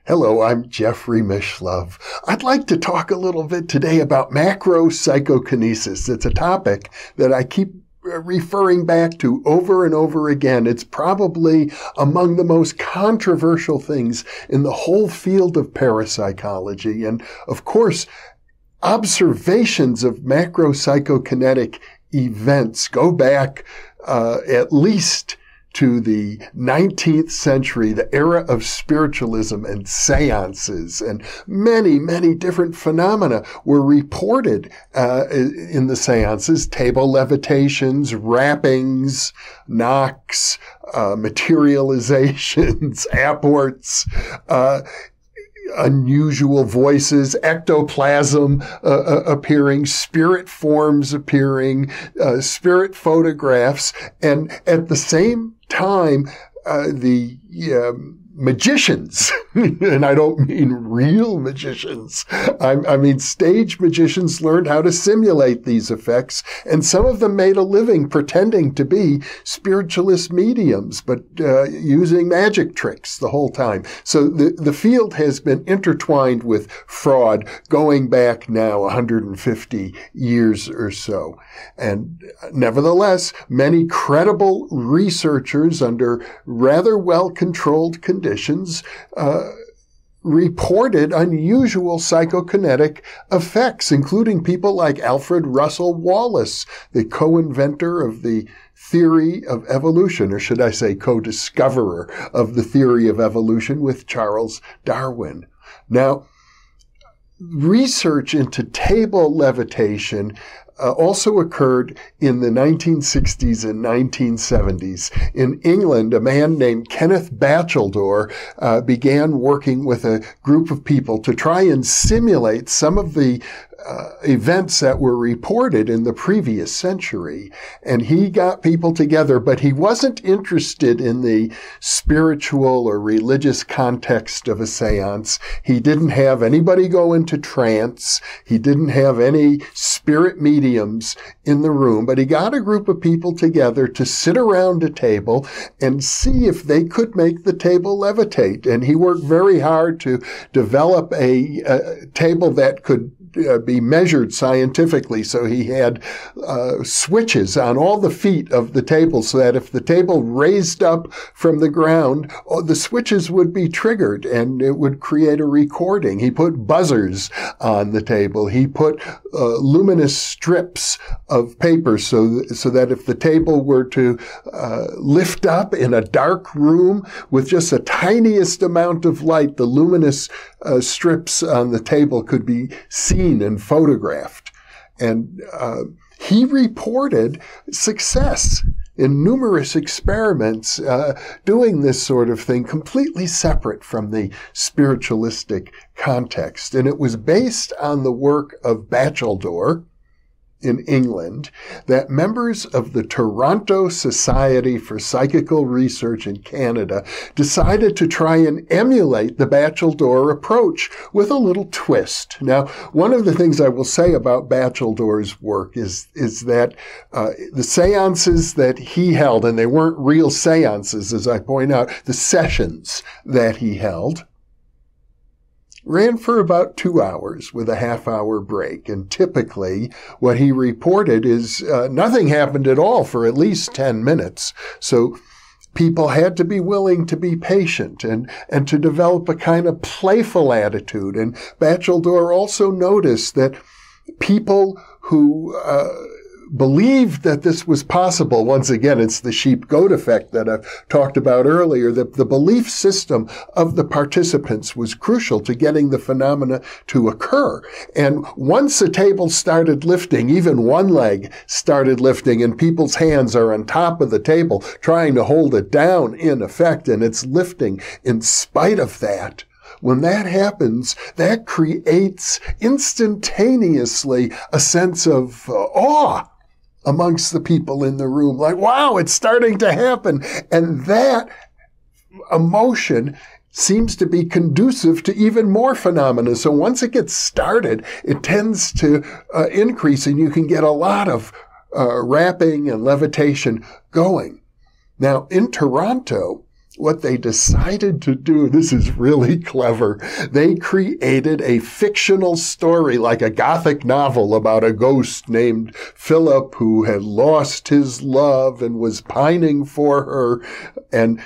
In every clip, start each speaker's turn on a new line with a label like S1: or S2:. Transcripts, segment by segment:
S1: Hello, I'm Jeffrey Mishlove. I'd like to talk a little bit today about macro-psychokinesis. It's a topic that I keep referring back to over and over again. It's probably among the most controversial things in the whole field of parapsychology. And of course, observations of macro-psychokinetic events go back at least to the 19th century, the era of spiritualism and seances, and many, many different phenomena were reported in the seances: table levitations, rappings, knocks, materializations, apports, unusual voices, ectoplasm appearing, spirit forms appearing, spirit photographs, and at the same time, the magicians, and I don't mean real magicians, I mean stage magicians learned how to simulate these effects, and some of them made a living pretending to be spiritualist mediums, but using magic tricks the whole time. So the field has been intertwined with fraud going back now 150 years or so. And nevertheless, many credible researchers under rather well-controlled conditions reported unusual psychokinetic effects, including people like Alfred Russel Wallace, the co-inventor of the theory of evolution, or should I say co-discoverer of the theory of evolution with Charles Darwin. Now, research into table levitation also occurred in the 1960s and 1970s. In England, a man named Kenneth Batcheldor began working with a group of people to try and simulate some of the events that were reported in the previous century. And he got people together, but he wasn't interested in the spiritual or religious context of a seance. He didn't have anybody go into trance. He didn't have any spirit mediums in the room, but he got a group of people together to sit around a table and see if they could make the table levitate. And he worked very hard to develop a table that could be measured scientifically. So he had switches on all the feet of the table so that if the table raised up from the ground, the switches would be triggered and it would create a recording. He put buzzers on the table. He put luminous strips of paper so that if the table were to lift up in a dark room with just the tiniest amount of light, the luminous strips on the table could be seen and photographed. And he reported success in numerous experiments doing this sort of thing, completely separate from the spiritualistic context. And it was based on the work of Batcheldor in England that members of the Toronto Society for Psychical Research in Canada decided to try and emulate the Batcheldor approach with a little twist. Now, one of the things I will say about Batcheldor's work is that the seances that he held, and they weren't real seances, as I point out, the sessions that he held, ran for about 2 hours with a half-hour break. And typically, what he reported is nothing happened at all for at least 10 minutes. So people had to be willing to be patient and to develop a kind of playful attitude. And Batcheldor also noticed that people who believed that this was possible. Once again, it's the sheep-goat effect that I've talked about earlier, that the belief system of the participants was crucial to getting the phenomena to occur. And once the table started lifting, even one leg started lifting, and people's hands are on top of the table trying to hold it down in effect, and it's lifting in spite of that. When that happens, that creates instantaneously a sense of awe amongst the people in the room. Like, wow, it's starting to happen. And that emotion seems to be conducive to even more phenomena. So once it gets started, it tends to increase, and you can get a lot of rapping and levitation going. Now, in Toronto, what they decided to do, this is really clever, they created a fictional story, like a Gothic novel, about a ghost named Philip who had lost his love and was pining for her. And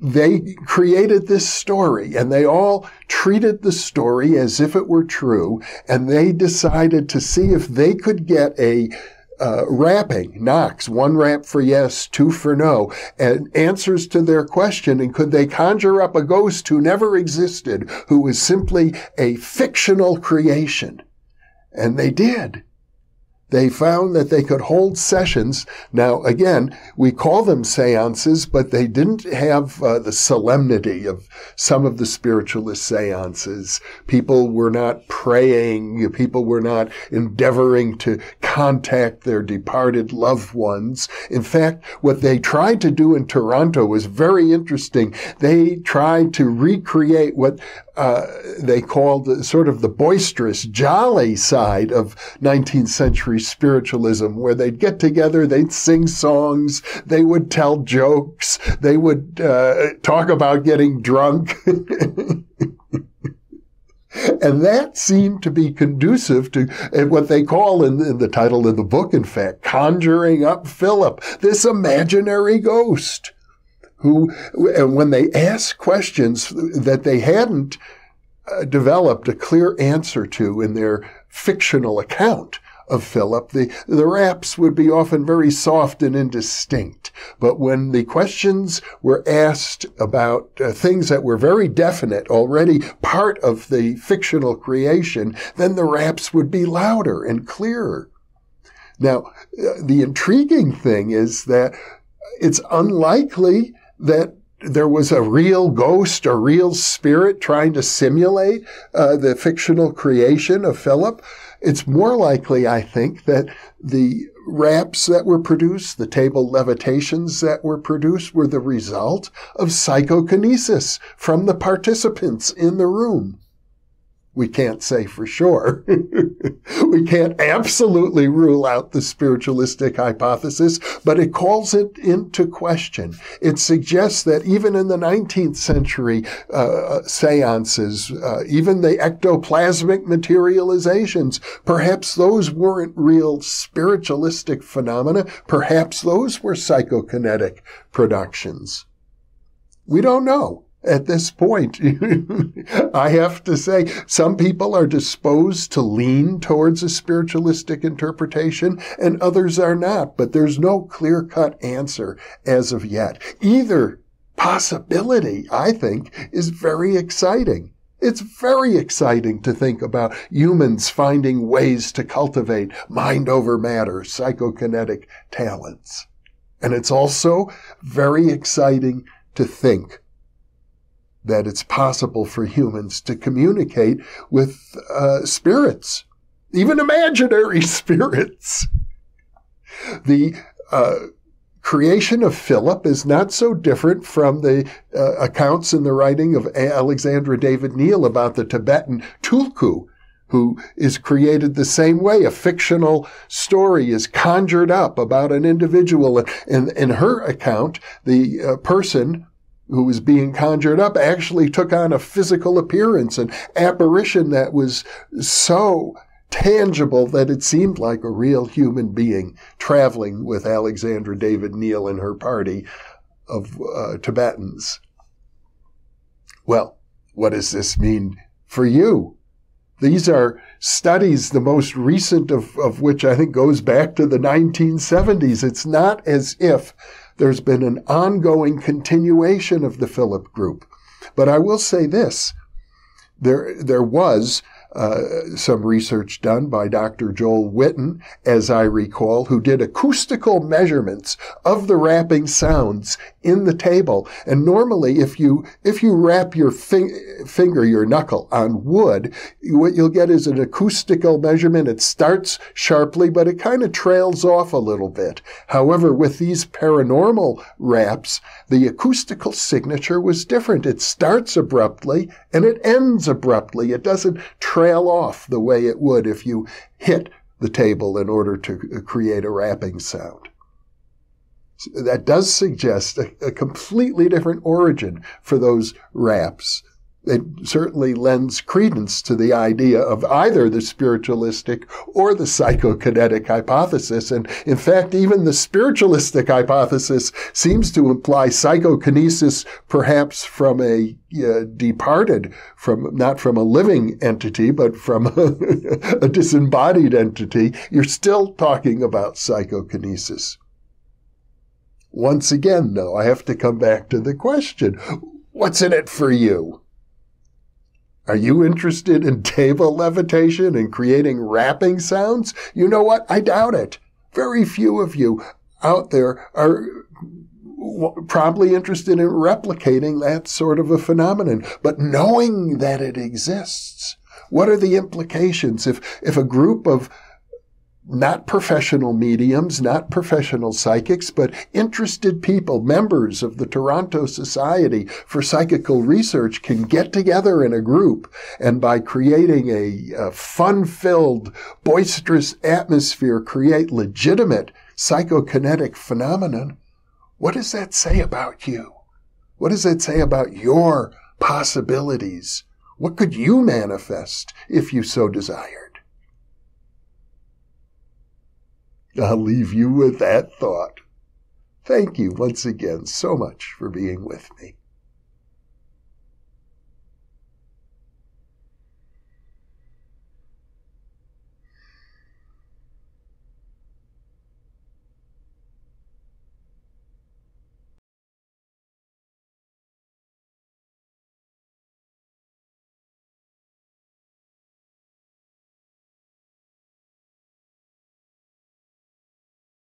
S1: they created this story, and they all treated the story as if it were true, and they decided to see if they could get a rapping, knocks, 1 rap for yes, 2 for no, and answers to their question, and could they conjure up a ghost who never existed, who was simply a fictional creation. And they did. They found that they could hold sessions. Now, again, we call them seances, but they didn't have the solemnity of some of the spiritualist seances. People were not praying. People were not endeavoring to contact their departed loved ones. In fact, what they tried to do in Toronto was very interesting. They tried to recreate what they called sort of the boisterous, jolly side of 19th century spiritualism, where they'd get together, they'd sing songs, they would tell jokes, they would talk about getting drunk. And that seemed to be conducive to what they call in the title of the book, in fact, conjuring up Philip, this imaginary ghost. And when they asked questions that they hadn't developed a clear answer to in their fictional account of Philip, the raps would be often very soft and indistinct. But when the questions were asked about things that were very definite, already part of the fictional creation, then the raps would be louder and clearer. Now, the intriguing thing is that it's unlikely that there was a real ghost or real spirit trying to simulate the fictional creation of Philip. It's more likely, I think, that the raps that were produced, the table levitations that were produced, were the result of psychokinesis from the participants in the room. We can't say for sure. We can't absolutely rule out the spiritualistic hypothesis, but it calls it into question. It suggests that even in the 19th century seances, even the ectoplasmic materializations, perhaps those weren't real spiritualistic phenomena. Perhaps those were psychokinetic productions. We don't know. At this point, I have to say, some people are disposed to lean towards a spiritualistic interpretation and others are not, but there's no clear-cut answer as of yet. Either possibility, I think, is very exciting. It's very exciting to think about humans finding ways to cultivate mind over matter, psychokinetic talents. And it's also very exciting to think that it's possible for humans to communicate with spirits, even imaginary spirits. The creation of Philip is not so different from the accounts in the writing of Alexandra David Neal about the Tibetan tulku, who is created the same way. A fictional story is conjured up about an individual. And in her account, the person who was being conjured up actually took on a physical appearance, an apparition that was so tangible that it seemed like a real human being traveling with Alexandra David Neal and her party of Tibetans. Well, what does this mean for you? These are studies, the most recent of which I think goes back to the 1970s. It's not as if there's been an ongoing continuation of the Philip group. But I will say this. There was some research done by Dr. Joel Witten, as I recall, who did acoustical measurements of the rapping sounds in the table. And normally, if you wrap your finger, your knuckle, on wood, what you'll get is an acoustical measurement. It starts sharply, but it kind of trails off a little bit. However, with these paranormal raps, the acoustical signature was different. It starts abruptly and it ends abruptly. It doesn't trail off the way it would if you hit the table in order to create a rapping sound. That does suggest a completely different origin for those raps. It certainly lends credence to the idea of either the spiritualistic or the psychokinetic hypothesis. And in fact, even the spiritualistic hypothesis seems to imply psychokinesis perhaps from a departed, not from a living entity, but from a disembodied entity. You're still talking about psychokinesis. Once again, though, I have to come back to the question, what's in it for you? Are you interested in table levitation and creating rapping sounds? You know what? I doubt it. Very few of you out there are probably interested in replicating that sort of a phenomenon. But knowing that it exists, what are the implications if a group of not professional mediums, not professional psychics, but interested people, members of the Toronto Society for Psychical Research, can get together in a group and by creating a fun-filled, boisterous atmosphere, create legitimate psychokinetic phenomenon? What does that say about you? What does that say about your possibilities? What could you manifest if you so desired? I'll leave you with that thought. Thank you once again so much for being with me.